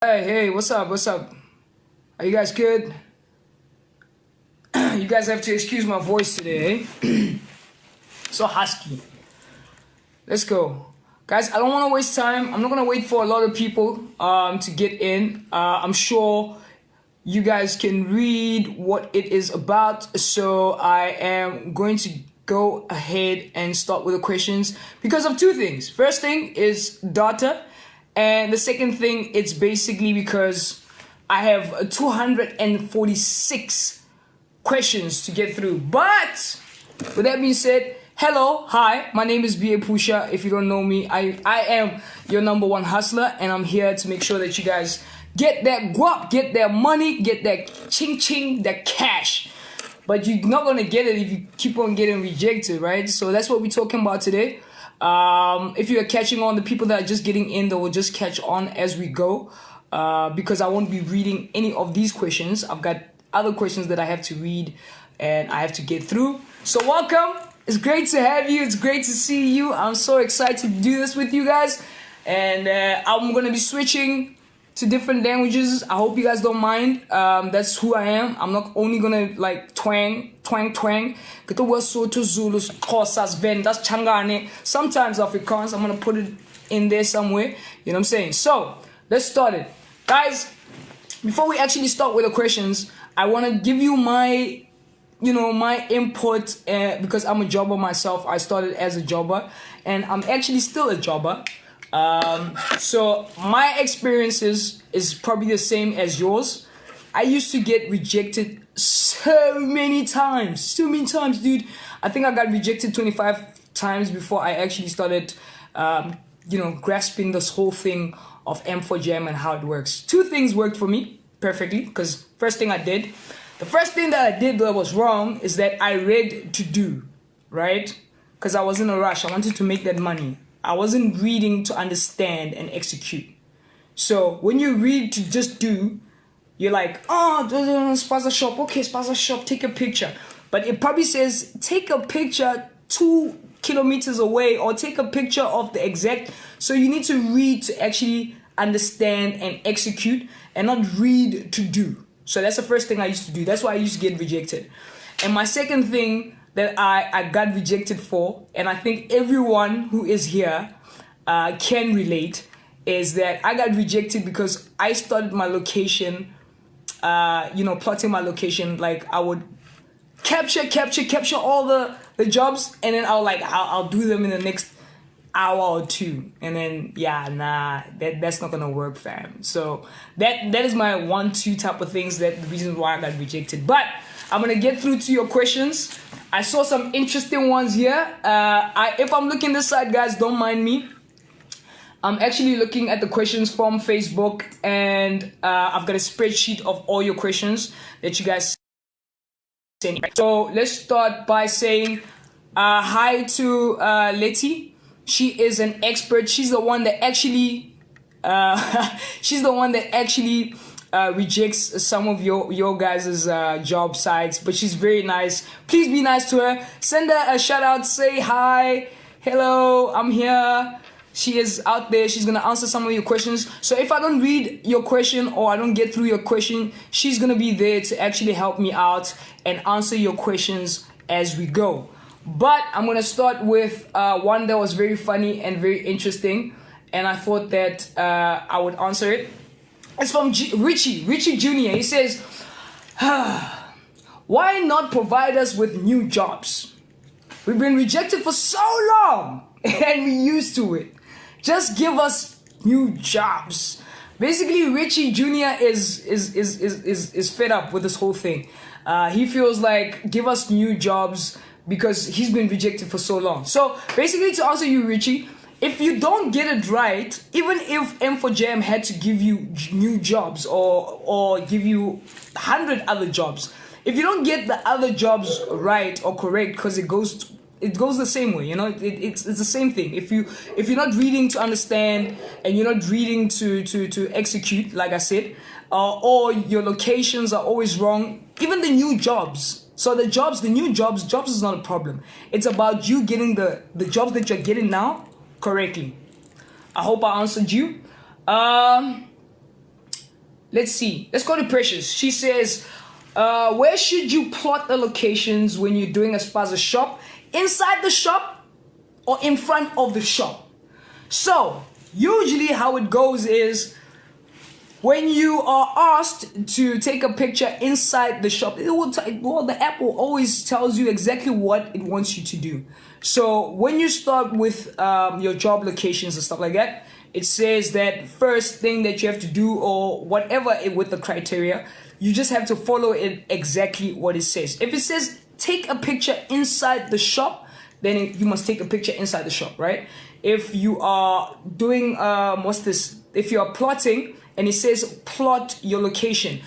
Hey, what's up? What's up? Are you guys good? You guys have to excuse my voice today, eh? So husky. Let's go. Guys, I don't want to waste time. I'm not going to wait for a lot of people to get in. I'm sure you guys can read what it is about. So I am going to go ahead and start with the questions because of two things. First thing is data. And the second thing, it's basically because I have 246 questions to get through. But with that being said, hello, hi, my name is B.A.Pusha. If you don't know me, I am your number one hustler, and I'm here to make sure that you guys get that guap, get that money, get that ching ching, that cash. But you're not gonna get it if you keep on getting rejected, right? So that's what we're talking about today. If you are catching on, the people that are just getting in, they will just catch on as we go, because I won't be reading any of these questions. I've got other questions that I have to read and I have to get through. So welcome. It's great to have you. It's great to see you. I'm so excited to do this with you guys, and I'm gonna be switching to different languages. I hope you guys don't mind. That's who I am. I'm not only gonna like twang. Sometimes Afrikaans. I'm gonna put it in there somewhere. You know what I'm saying? So let's start it, guys. Before we actually start with the questions, I want to give you my input, because I'm a jobber myself. I started as a jobber, and I'm actually still a jobber. So my experiences is probably the same as yours. I used to get rejected so many times, dude. I think I got rejected 25 times before I actually started, grasping this whole thing of M4Jam and how it works. Two things worked for me perfectly, because the first thing that I did that was wrong is that I read to do, right? Because I was in a rush. I wanted to make that money. I wasn't reading to understand and execute. So when you read to just do, you're like, oh, spaza shop. Okay, spaza shop, take a picture. But it probably says, take a picture 2 kilometers away, or take a picture of the exact. So you need to read to actually understand and execute, and not read to do. So that's the first thing I used to do. That's why I used to get rejected. And my second thing that I got rejected for, and I think everyone who is here can relate, is that I got rejected because I started my location, plotting my location. Like I would capture all the jobs, and then I'll do them in the next hour or two, and then that's not gonna work, fam. So that is my 1-2 type of things, that the reason why I got rejected. But I'm gonna get through to your questions. I saw some interesting ones here. If I'm looking this side, guys, don't mind me. I'm actually looking at the questions from Facebook, and I've got a spreadsheet of all your questions that you guys sent. So let's start by saying hi to Letty. She is an expert. She's the one that actually rejects some of your guys' job sites, but she's very nice. Please be nice to her. Send her a shout out. Say hi, hello, I'm here. She is out there. She's gonna answer some of your questions. So if I don't read your question or I don't get through your question, she's gonna be there to actually help me out and answer your questions as we go. But I'm gonna start with one that was very funny and very interesting, and I thought that I would answer it. It's from Richie Jr. He says, why not provide us with new jobs? We've been rejected for so long and we're used to it. Just give us new jobs. Basically, Richie Jr. is fed up with this whole thing. He feels like, give us new jobs, because he's been rejected for so long. So basically, to answer you, Richie, if you don't get it right, even if M4Jam had to give you new jobs or give you 100 other jobs, if you don't get the other jobs right or correct, because it goes the same way, it's the same thing. If you're not reading to understand, and you're not reading to execute, like I said, or your locations are always wrong, even the new jobs. So the new jobs is not a problem. It's about you getting the jobs that you're getting now correctly. I hope I answered you. let's see. Let's go to Precious. She says, where should you plot the locations when you're doing a spaza shop? Inside the shop or in front of the shop? So, usually how it goes is, when you are asked to take a picture inside the shop, the app will always tells you exactly what it wants you to do. So when you start with your job locations and stuff like that, it says that first thing that you have to do, or whatever with the criteria, you just have to follow it exactly what it says. If it says take a picture inside the shop, then you must take a picture inside the shop, right? If you are doing if you are plotting and it says plot your location,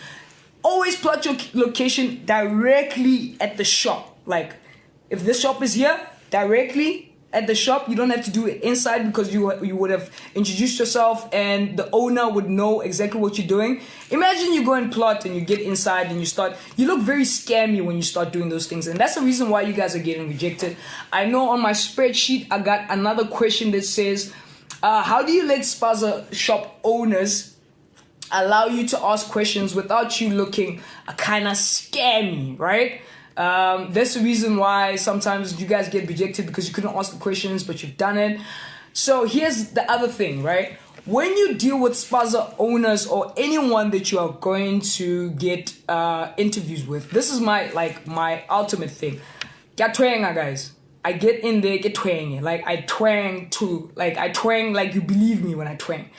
always plot your location directly at the shop. Like if this shop is here, directly at the shop. You don't have to do it inside, because you would have introduced yourself and the owner would know exactly what you're doing. Imagine you go and plot and you get inside and you look very scammy when you start doing those things, and that's the reason why you guys are getting rejected. I know on my spreadsheet I got another question that says, how do you let spaza shop owners allow you to ask questions without you looking kind of scammy, right? That's the reason why sometimes you guys get rejected, because you couldn't ask the questions, but you've done it. So here's the other thing, right? When you deal with spaza owners or anyone that you are going to get interviews with, this is my ultimate thing. Get twanga, guys. I get in there, get twang. Like I twang too. Like I twang like you believe me when I twang.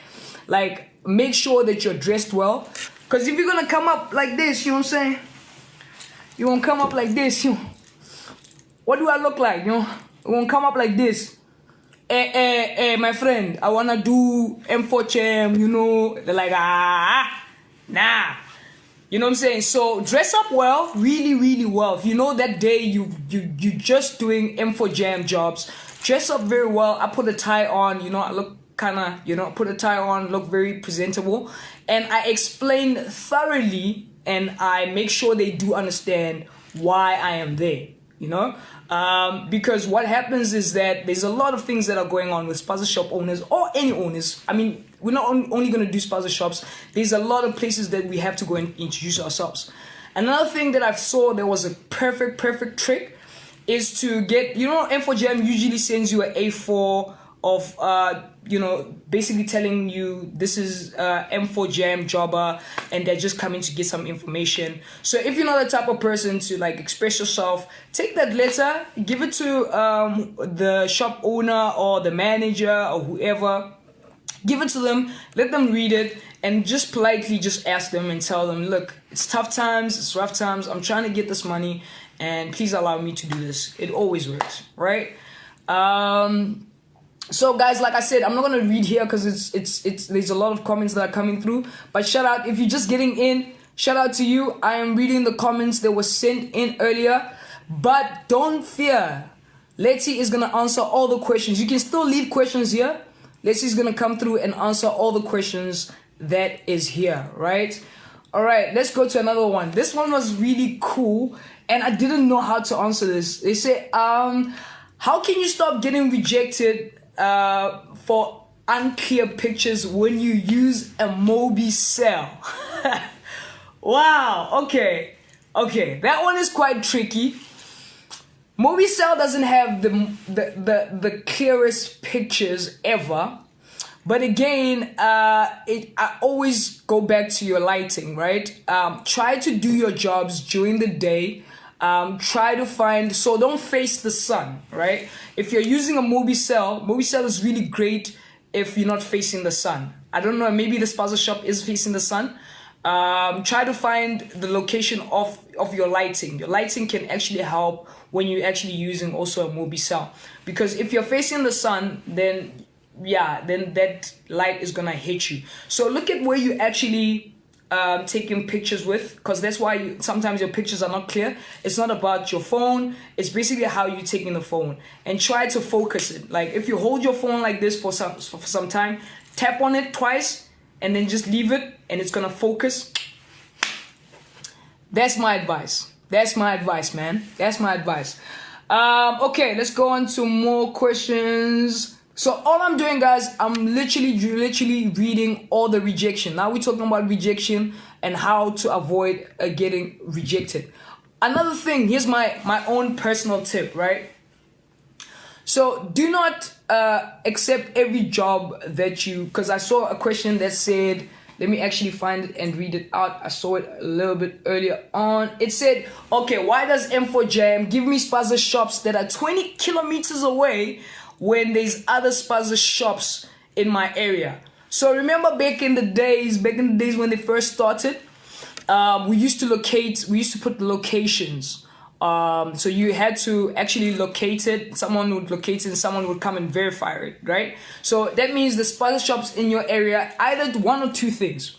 Like make sure that you're dressed well, because if you're gonna come up like this, you know what I'm saying? You won't come up like this, what do I look like, You won't come up like this. My friend, I wanna do M4 Cham, They're like, nah. You know what I'm saying? So dress up well, really, really well. If you know that day you just doing M4 Jam jobs, dress up very well. I put a tie on, I look kinda, put a tie on, look very presentable. And I explain thoroughly, and I make sure they do understand why I am there, because what happens is that there's a lot of things that are going on with spaza shop owners or any owners. I mean, we're not only going to do spaza shops. There's a lot of places that we have to go and introduce ourselves. Another thing that I saw that was a perfect trick is to get, M4Jam usually sends you an A4 of basically telling you this is M4 Jam jobber, and they're just coming to get some information. So if you're not the type of person to like express yourself, take that letter, give it to the shop owner or the manager or whoever. Give it to them, let them read it, and just politely just ask them and tell them, look, it's tough times, it's rough times, I'm trying to get this money, and please allow me to do this. It always works, right? So guys, like I said, I'm not gonna read here because it's there's a lot of comments that are coming through. But shout out if you're just getting in, shout out to you. I am reading the comments that were sent in earlier. But don't fear. Letty is gonna answer all the questions. You can still leave questions here. Letty's gonna come through and answer all the questions that is here, right? Alright, let's go to another one. This one was really cool, and I didn't know how to answer this. They say, how can you stop getting rejected for unclear pictures when you use a Mobi cell? Wow, okay, that one is quite tricky. Mobi cell doesn't have the clearest pictures ever, but again, I always go back to your lighting, right? Try to do your jobs during the day. Try to find, so don't face the sun, right? If you're using a Mobi cell is really great if you're not facing the sun. I don't know, maybe the spaza shop is facing the sun. Try to find the location of your lighting. Your lighting can actually help when you're actually using also a Mobi cell. Because if you're facing the sun, then that light is gonna hit you. So look at where you actually taking pictures with, because that's why sometimes your pictures are not clear. It's not about your phone, it's basically how you're taking the phone, and try to focus it. Like if you hold your phone like this for some time, tap on it twice and then just leave it, and it's gonna focus. That's my advice, man. That's my advice. Okay, let's go on to more questions. So all I'm doing, guys, I'm literally reading all the rejection. Now we're talking about rejection and how to avoid getting rejected. Another thing, here's my own personal tip, right? So do not accept every job that you, because I saw a question that said, let me actually find it and read it out. I saw it a little bit earlier on. It said, okay, why does M4Jam give me spaza shops that are 20 kilometers away when there's other spaza shops in my area? So remember back in the days when they first started, we used to put the locations. So you had to actually locate it. Someone would locate it and someone would come and verify it, right? So that means the spaza shops in your area, either one or two things.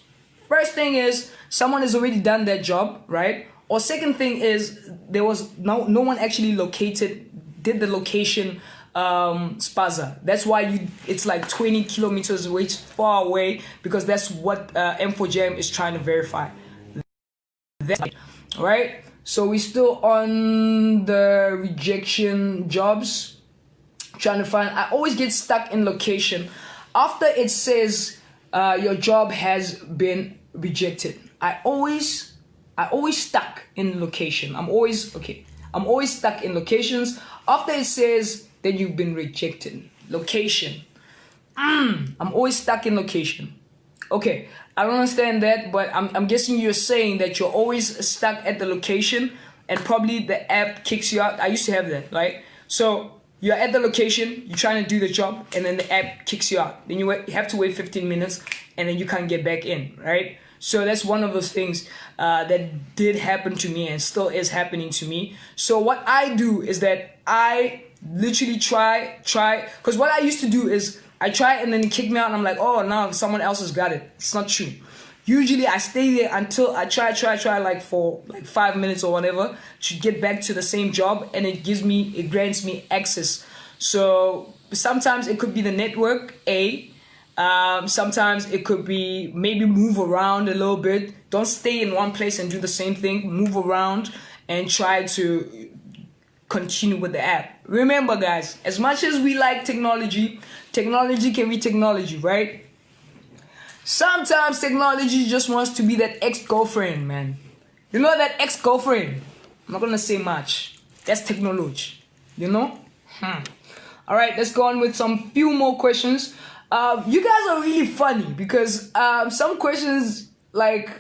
First thing is someone has already done that job, right? Or second thing is there was no one actually did the location spaza. That's why it's like 20 kilometers away, it's far away, because that's what M4Jam is trying to verify. Right? So we're still on the rejection jobs. Trying to find, I always get stuck in location. After it says your job has been rejected, I always stuck in location. I'm always stuck in locations. After it says that you've been rejected, location. I'm always stuck in location. Okay, I don't understand that, but I'm guessing you're saying that you're always stuck at the location and probably the app kicks you out. I used to have that, right? So you're at the location, you're trying to do the job, and then the app kicks you out. Then you have to wait 15 minutes, and then you can't get back in, right? So that's one of those things that did happen to me and still is happening to me. So what I do is that I literally try, because what I used to do is I try and then it kicked me out and I'm like, oh, now someone else has got it. It's not true. Usually I stay there until I try like for like 5 minutes or whatever to get back to the same job, and it grants me access. So sometimes it could be the network, sometimes it could be maybe move around a little bit. Don't stay in one place and do the same thing. Move around and try to continue with the app. Remember, guys, as much as we like technology can be technology, right? Sometimes technology just wants to be that ex-girlfriend, man. You know that ex-girlfriend? I'm not gonna say much. That's technology, you know? All right, let's go on with some few more questions. You guys are really funny because some questions, like,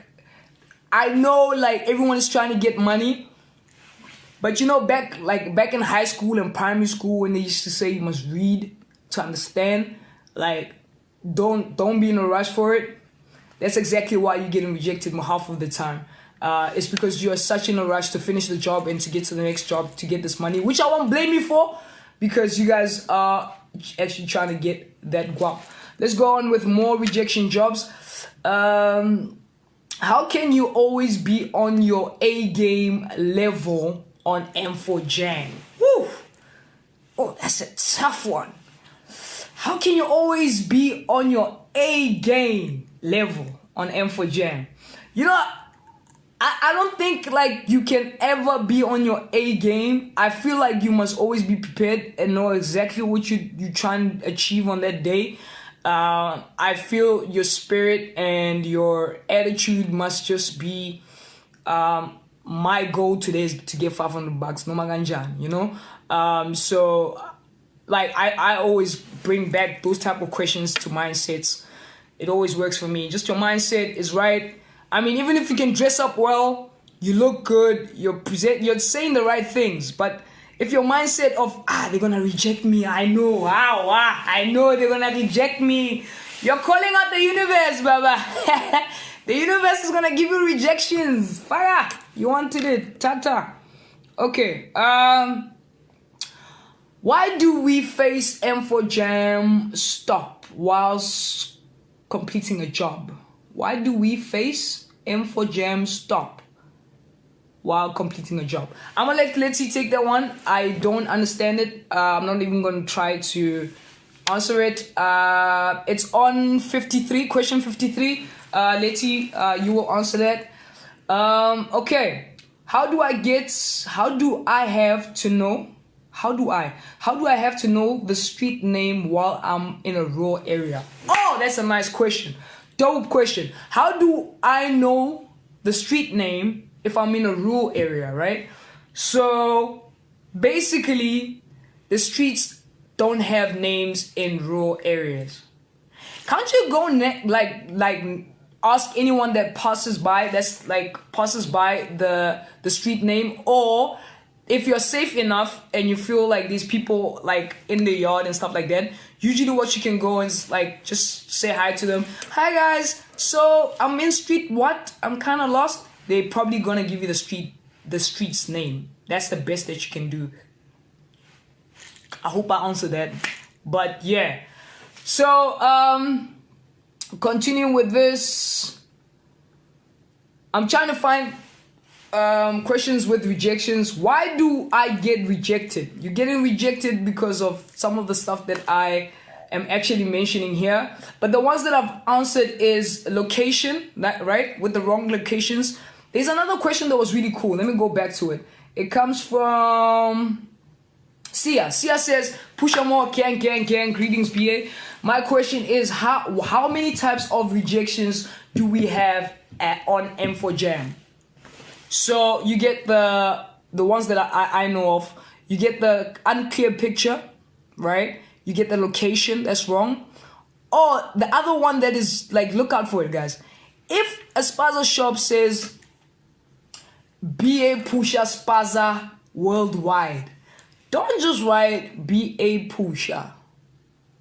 I know like everyone is trying to get money, but you know, back in high school and primary school when they used to say you must read to understand, like, don't be in a rush for it. That's exactly why you're getting rejected half of the time. It's because you are such in a rush to finish the job and to get to the next job to get this money, which I won't blame you for, because you guys are actually trying to get that guap. Let's go on with more rejection jobs. How can you always be on your A game level on M4Jam? Woo! Oh, that's a tough one. How can you always be on your A game level on M4Jam? You know, I don't think like you can ever be on your A game. I feel like you must always be prepared and know exactly what you trying to achieve on that day. I feel your spirit and your attitude must just be, my goal today is to get $500, no maganjan, you know? So like I always bring back those type of questions to mindsets. It always works for me. Just your mindset is right. I mean, even if you can dress up well, you look good, you're saying the right things, but if your mindset of, they're gonna reject me, I know, I know they're gonna reject me. You're calling out the universe, Baba. The universe is gonna give you rejections. Fire. You wanted it. Tata. Okay. Why do we face M4Jam stop whilst completing a job? Why do we face M4Jam stop while completing a job? I'm gonna let Letty take that one. I don't understand it. I'm not even gonna try to answer it. It's on 53, question 53. Letty, you will answer that. Okay. How do I have to know How do I have to know the street name while I'm in a rural area? Oh, that's a nice question. Dope question. How do I know the street name if I'm in a rural area, right? So basically, the streets don't have names in rural areas. Can't you go like ask anyone that passes by the street name, or if you're safe enough and you feel like these people like in the yard and stuff like that, usually what you can go and like just say hi to them. Hi guys, so I'm in street what? I'm kind of lost. They're probably gonna give you the street's name. That's the best that you can do. I hope I answered that. But yeah. So continuing with this, I'm trying to find questions with rejections. Why do I get rejected? You're getting rejected because of some of the stuff that I am actually mentioning here. But the ones that I've answered is location, right? With the wrong locations. There's another question that was really cool. Let me go back to it. It comes from Sia. Sia says, Pusha more, gang, greetings, BA. My question is, how many types of rejections do we have on M4 Jam? So you get the ones that I know of. You get the unclear picture, right? You get the location, that's wrong. Or the other one that is like, look out for it, guys. If a spaza shop says B.A.Pusha spaza worldwide, don't just write B.A.Pusha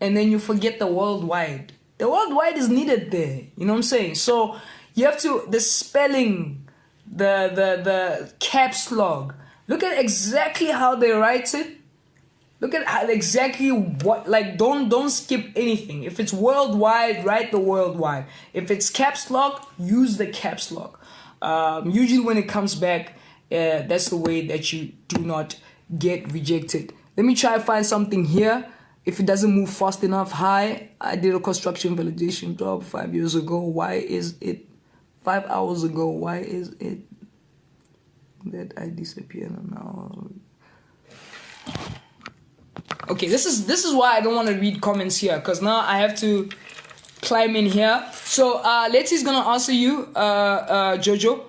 and then you forget the worldwide. The worldwide is needed there. You know what I'm saying? So you have to, the spelling, the caps log. Look at exactly how they write it. Look at how exactly what, like, don't skip anything. If it's worldwide, write the worldwide. If it's caps lock, use the caps lock. Usually when it comes back, that's the way that you do not get rejected. Let me try to find something here. If it doesn't move fast enough. Hi, I did a construction validation job 5 years ago. Why is it 5 hours ago? Why is it that I disappeared now? Okay, this is why I don't want to read comments here, because now I have to climb in here. So Letty's gonna answer you, Jojo.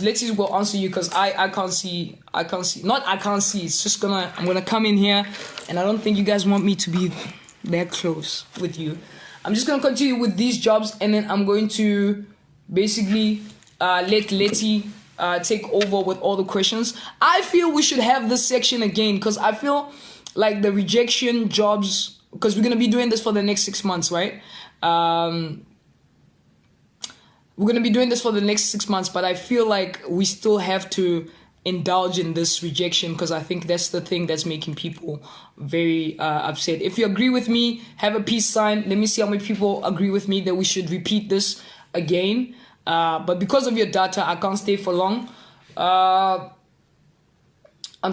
Letty's will answer you because I can't see. Not I can't see. It's just I'm gonna come in here, and I don't think you guys want me to be that close with you. I'm just gonna continue with these jobs, and then I'm going to basically let Letty take over with all the questions. I feel we should have this section again because I feel like the rejection jobs, because we're gonna be doing this for the next 6 months, right? We're gonna be doing this for the next 6 months, but I feel like we still have to indulge in this rejection because I think that's the thing that's making people very upset. If you agree with me, have a peace sign. Let me see how many people agree with me that we should repeat this again. But because of your data, I can't stay for long. I'm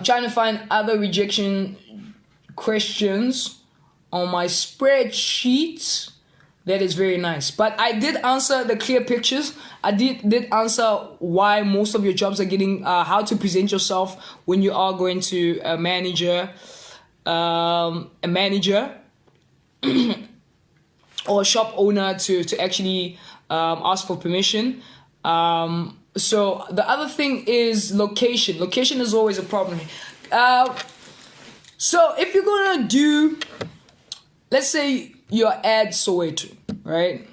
trying to find other rejection questions on my spreadsheet. That is very nice. But I did answer the clear pictures. I did answer why most of your jobs are getting, how to present yourself when you are going to a manager or a shop owner to actually ask for permission. So the other thing is location. Location is always a problem. So if you're gonna do, let's say you're at Soweto, right?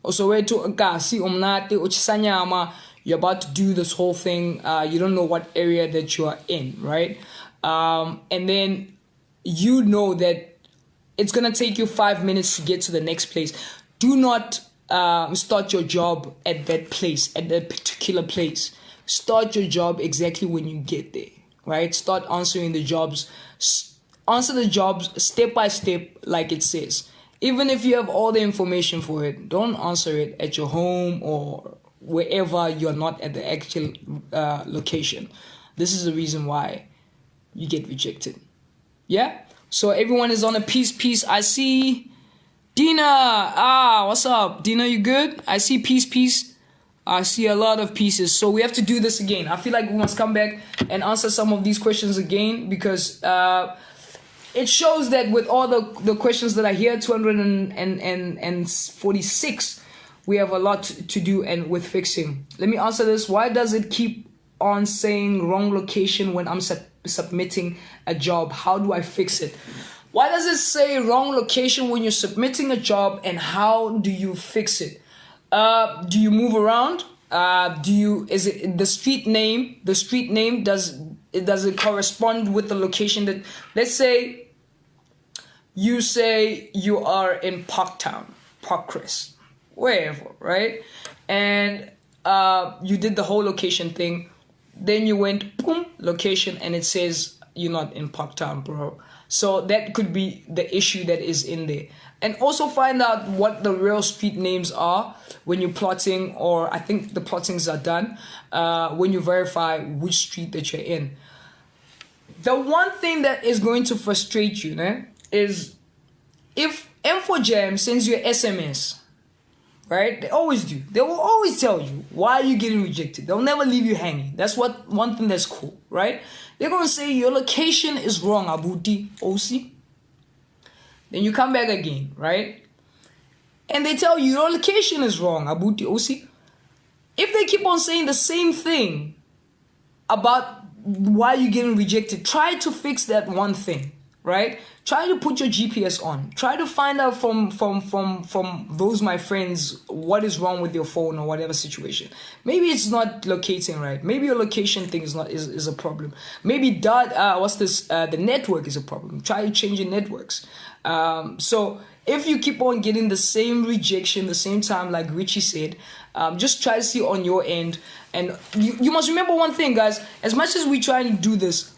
Or Soweto, you're about to do this whole thing. You don't know what area that you are in, right? And then you know that it's gonna take you 5 minutes to get to the next place. Do not start your job at that place, at that particular place. Start your job exactly when you get there, right? Start answering the jobs. Answer the jobs step by step, like it says. Even if you have all the information for it, don't answer it at your home or wherever you're not at the actual location. This is the reason why you get rejected. Yeah? So everyone is on a peace. I see Dina. What's up? Dina, you good? I see peace. I see a lot of pieces. So we have to do this again. I feel like we must come back and answer some of these questions again, because it shows that with all the questions that are here, 246, we have a lot to do and with fixing. Let me answer this. Why does it keep on saying wrong location when I'm submitting a job? How do I fix it? Why does it say wrong location when you're submitting a job, and how do you fix it? Do you move around? Is it the street name? The street name, does it correspond with the location that, let's say you say you are in Parktown, Parkcrest, wherever, right? And you did the whole location thing. Then you went boom, location, and it says you're not in Parktown, bro. So that could be the issue that is in there. And also find out what the real street names are when you're plotting, or I think the plottings are done when you verify which street that you're in. The one thing that is going to frustrate you is if M4Jam sends you an SMS, right? They always do. They will always tell you why you're getting rejected. They'll never leave you hanging. That's one thing that's cool, right? They're going to say your location is wrong, Abuti, OC. Then you come back again, right? And they tell you your location is wrong, Abuti, OC. If they keep on saying the same thing about why you're getting rejected, try to fix that one thing, right? Try to put your GPS on. Try to find out from those my friends what is wrong with your phone or whatever situation. Maybe it's not locating right. Maybe your location thing is a problem. Maybe the network is a problem. Try to change your networks. So if you keep on getting the same rejection the same time, like Richie said, just try to see on your end. And you must remember one thing, guys. As much as we try to do this,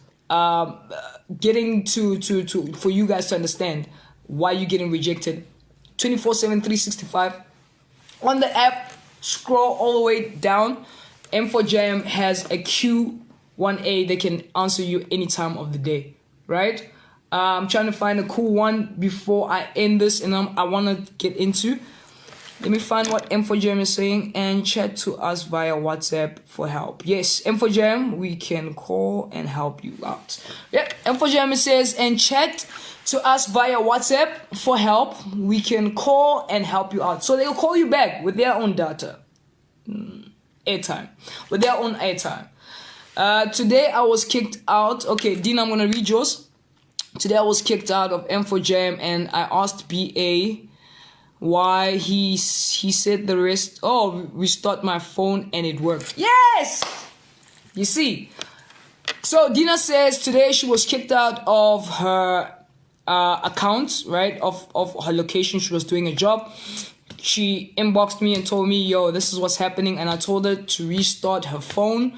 getting to for you guys to understand why you're getting rejected, 24/7, 365 on the app. Scroll all the way down. M4Jam has a Q1A that can answer you any time of the day, right? I'm trying to find a cool one before I end this, and I want to get into. Let me find what M4Jam is saying and chat to us via WhatsApp for help. Yes, M4Jam, we can call and help you out. Yep, M4Jam says, and chat to us via WhatsApp for help. We can call and help you out. So they'll call you back with their own data. Airtime. With their own airtime. Today I was kicked out. Okay, Dean, I'm going to read yours. Today I was kicked out of M4Jam, and I asked B.A. why he said the rest. Oh, restart my phone and it worked. Yes! You see. So Dina says today she was kicked out of her account, right? Of her location. She was doing a job. She inboxed me and told me, yo, this is what's happening. And I told her to restart her phone,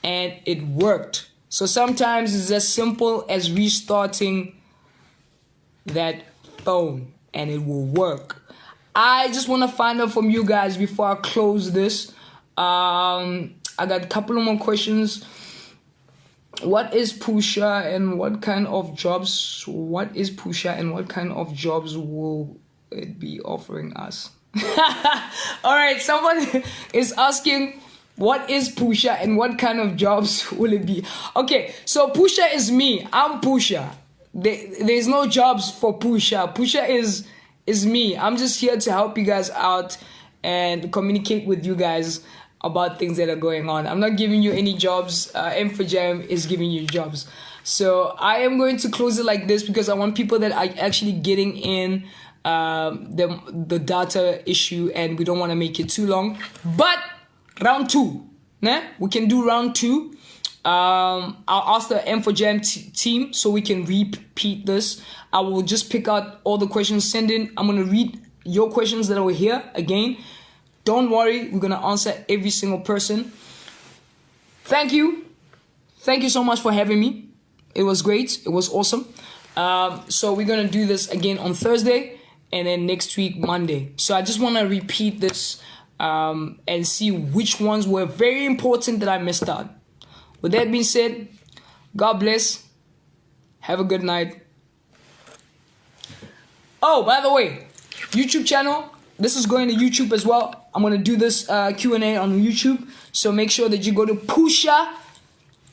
and it worked. So sometimes it's as simple as restarting that phone and it will work. I just want to find out from you guys before I close this. I got a couple of more questions. What is Pusha and what kind of jobs? What is Pusha and what kind of jobs will it be offering us? All right, someone is asking, what is Pusha and what kind of jobs will it be? Okay, so Pusha is me. I'm Pusha. There's no jobs for Pusha. Pusha is me. I'm just here to help you guys out and communicate with you guys about things that are going on. I'm not giving you any jobs. M4Jam is giving you jobs. So I am going to close it like this because I want people that are actually getting in the data issue, and we don't want to make it too long. But round 2, we can do round 2. I'll ask the M4Jam team so we can repeat this. I will just pick out all the questions, send in. I'm going to read your questions that were here again. Don't worry, we're going to answer every single person. Thank you. Thank you so much for having me. It was great. It was awesome. So we're going to do this again on Thursday and then next week, Monday. So I just want to repeat this and see which ones were very important that I missed out. With that being said, God bless. Have a good night. Oh, by the way, YouTube channel. This is going to YouTube as well. I'm gonna do this Q&A on YouTube. So make sure that you go to Pusha,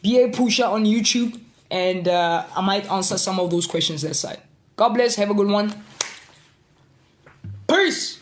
B.A.Pusha on YouTube, and I might answer some of those questions that side. God bless. Have a good one. Peace.